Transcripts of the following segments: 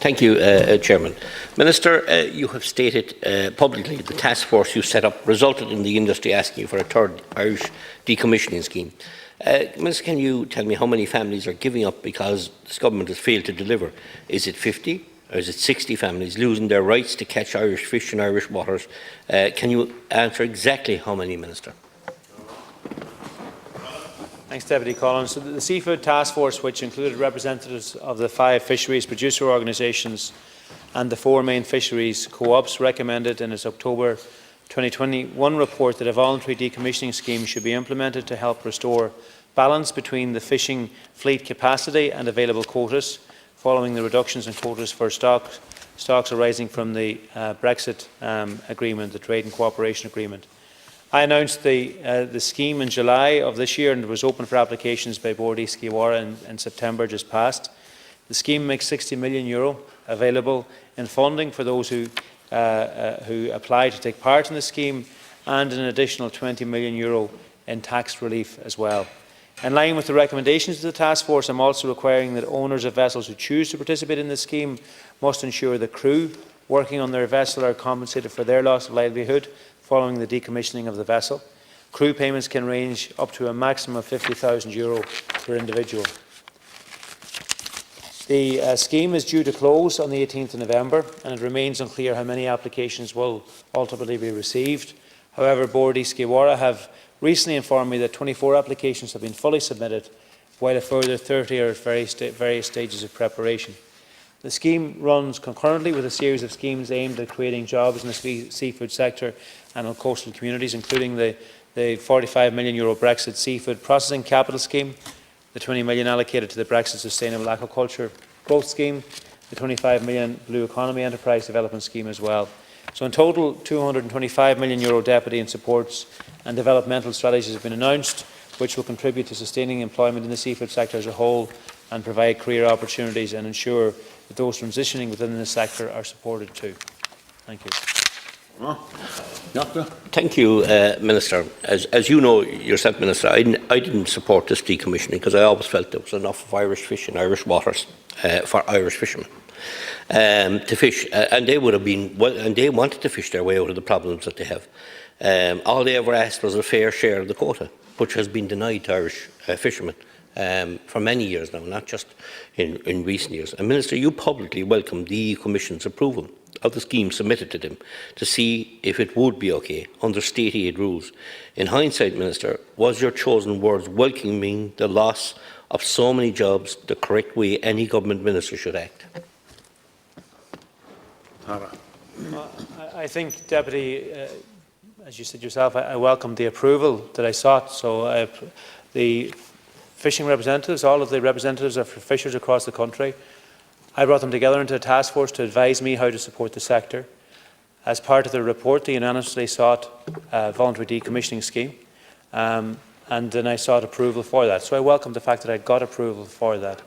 Thank you, Chairman. Minister, you have stated publicly the task force you set up resulted in the industry asking for a third Irish decommissioning scheme. Minister, can you tell me how many families are giving up because this government has failed to deliver? Is it 50 or is it 60 families losing their rights to catch Irish fish in Irish waters? Can you answer exactly how many, Minister? Thanks, Deputy Collins. So the Seafood Task Force, which included representatives of the 5 fisheries producer organisations and the 4 main fisheries co-ops, recommended in its October 2021 report that a voluntary decommissioning scheme should be implemented to help restore balance between the fishing fleet capacity and available quotas, following the reductions in quotas for stocks arising from the Brexit agreement, the Trade and Cooperation Agreement. I announced the scheme in July of this year, and it was open for applications by Bord Iascaigh in September just past. The scheme makes €60 million available in funding for those who apply to take part in the scheme, and an additional €20 million in tax relief as well. In line with the recommendations of the task force, I am also requiring that owners of vessels who choose to participate in the scheme must ensure the crew working on their vessel are compensated for their loss of livelihood following the decommissioning of the vessel. Crew payments can range up to a maximum of €50,000 per individual. The scheme is due to close on the 18th of November, and it remains unclear how many applications will ultimately be received. However, Bord Iascaigh have recently informed me that 24 applications have been fully submitted, while a further 30 are at various stages of preparation. The scheme runs concurrently with a series of schemes aimed at creating jobs in the seafood sector and on coastal communities, including the €45 million Brexit Seafood Processing Capital Scheme, the €20 million allocated to the Brexit Sustainable Aquaculture Growth Scheme, the €25 million Blue Economy Enterprise Development Scheme as well. So in total, €225 million deputy and supports and developmental strategies have been announced, which will contribute to sustaining employment in the seafood sector as a whole and provide career opportunities and ensure that those transitioning within the sector are supported too. Thank you. Thank you, Minister. As you know yourself, Minister, I didn't support this decommissioning because I always felt there was enough of Irish fish in Irish waters for Irish fishermen to fish, and they would have been and they wanted to fish their way out of the problems that they have. All they ever asked was a fair share of the quota, which has been denied to Irish fishermen for many years now, not just in recent years. And Minister, you publicly welcomed the EU Commission's approval of the scheme submitted to them to see if it would be okay under state aid rules. In hindsight, Minister, was your chosen words welcoming the loss of so many jobs the correct way any government minister should act? I think, Deputy, as you said yourself, I welcomed the approval that I sought. So the fishing representatives, all of the representatives of fishers across the country, I brought them together into a task force to advise me how to support the sector. As part of the report, they unanimously sought a voluntary decommissioning scheme, and then I sought approval for that. So I welcome the fact that I got approval for that.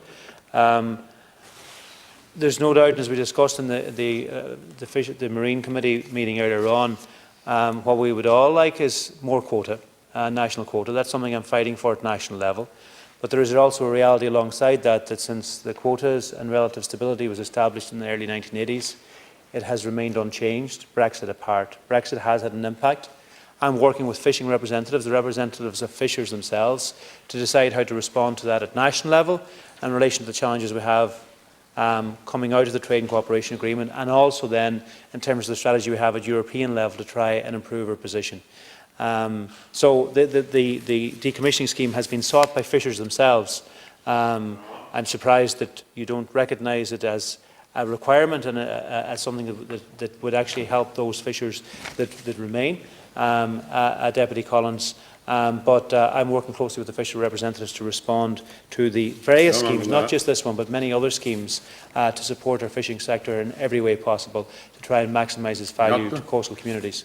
There's no doubt, as we discussed in the Marine Committee meeting earlier on, what we would all like is more quota, national quota. That's something I'm fighting for at national level. But there is also a reality alongside that, that since the quotas and relative stability was established in the early 1980s, it has remained unchanged, Brexit apart. Brexit has had an impact. I'm working with fishing representatives, the representatives of fishers themselves, to decide how to respond to that at national level in relation to the challenges we have coming out of the Trade and Cooperation Agreement, and also then in terms of the strategy we have at European level to try and improve our position. So the decommissioning scheme has been sought by fishers themselves. I'm surprised that you don't recognise it as a requirement and as something that would actually help those fishers that remain, Deputy Collins. But I'm working closely with the fisher representatives to respond to the various schemes, not just this one, but many other schemes, to support our fishing sector in every way possible to try and maximise its value to coastal communities.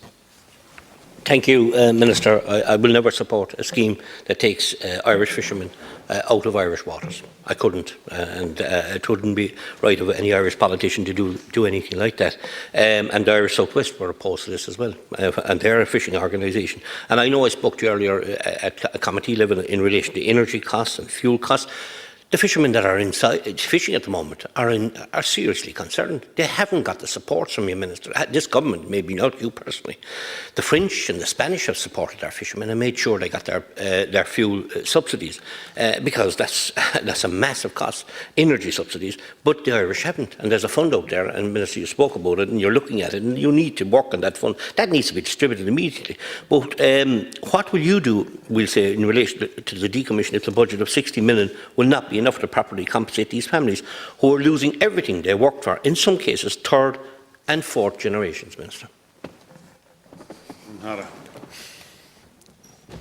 Thank you, Minister. I will never support a scheme that takes Irish fishermen out of Irish waters. I couldn't, and it wouldn't be right of any Irish politician to do anything like that. And the Irish South West were opposed to this as well, and they're a fishing organisation. And I know I spoke to you earlier at a committee level in relation to energy costs and fuel costs. The fishermen that are inside fishing at the moment are seriously concerned. They haven't got the support from your minister. This government, maybe not you personally. The French and the Spanish have supported our fishermen and made sure they got their fuel subsidies because that's a massive cost, energy subsidies. But the Irish haven't, and there's a fund out there. And Minister, you spoke about it, and you're looking at it, and you need to work on that fund. That needs to be distributed immediately. But what will you do? We'll say in relation to the decommission if the budget of 60 million will not be enough to properly compensate these families who are losing everything they worked for, in some cases third and fourth generations, Minister.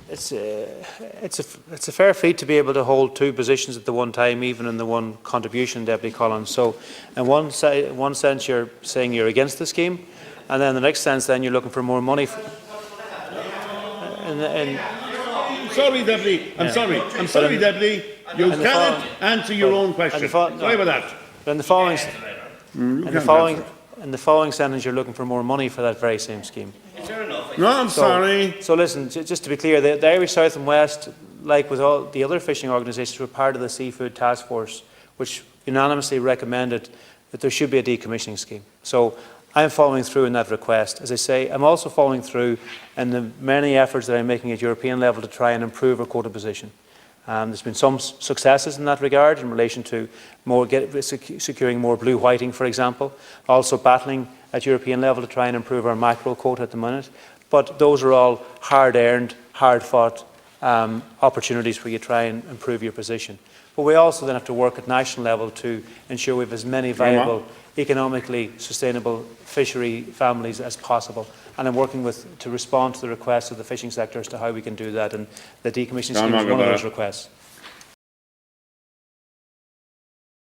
It's a fair feat to be able to hold two positions at the one time, even in the one contribution, Deputy Collins. So in one sense you're saying you're against the scheme, and then in the next sense then you're looking for more money. Sorry, Deputy. I'm sorry, Deputy. You cannot answer your own question. Sorry about that. But in the following sentence, you're looking for more money for that very same scheme. No, I'm sorry. So listen, just to be clear, the Irish South and West, like with all the other fishing organisations, were part of the Seafood Task Force, which unanimously recommended that there should be a decommissioning scheme. So I'm following through in that request. As I say, I'm also following through in the many efforts that I'm making at European level to try and improve our quota position. There's been some successes in that regard in relation to securing more blue whiting, for example. Also battling at European level to try and improve our mackerel quota at the minute. But those are all hard-earned, hard-fought opportunities where you try and improve your position. But we also then have to work at national level to ensure we have as many viable, economically sustainable fishery families as possible. And I'm working to respond to the requests of the fishing sector as to how we can do that, and the decommissioning scheme is one of those requests.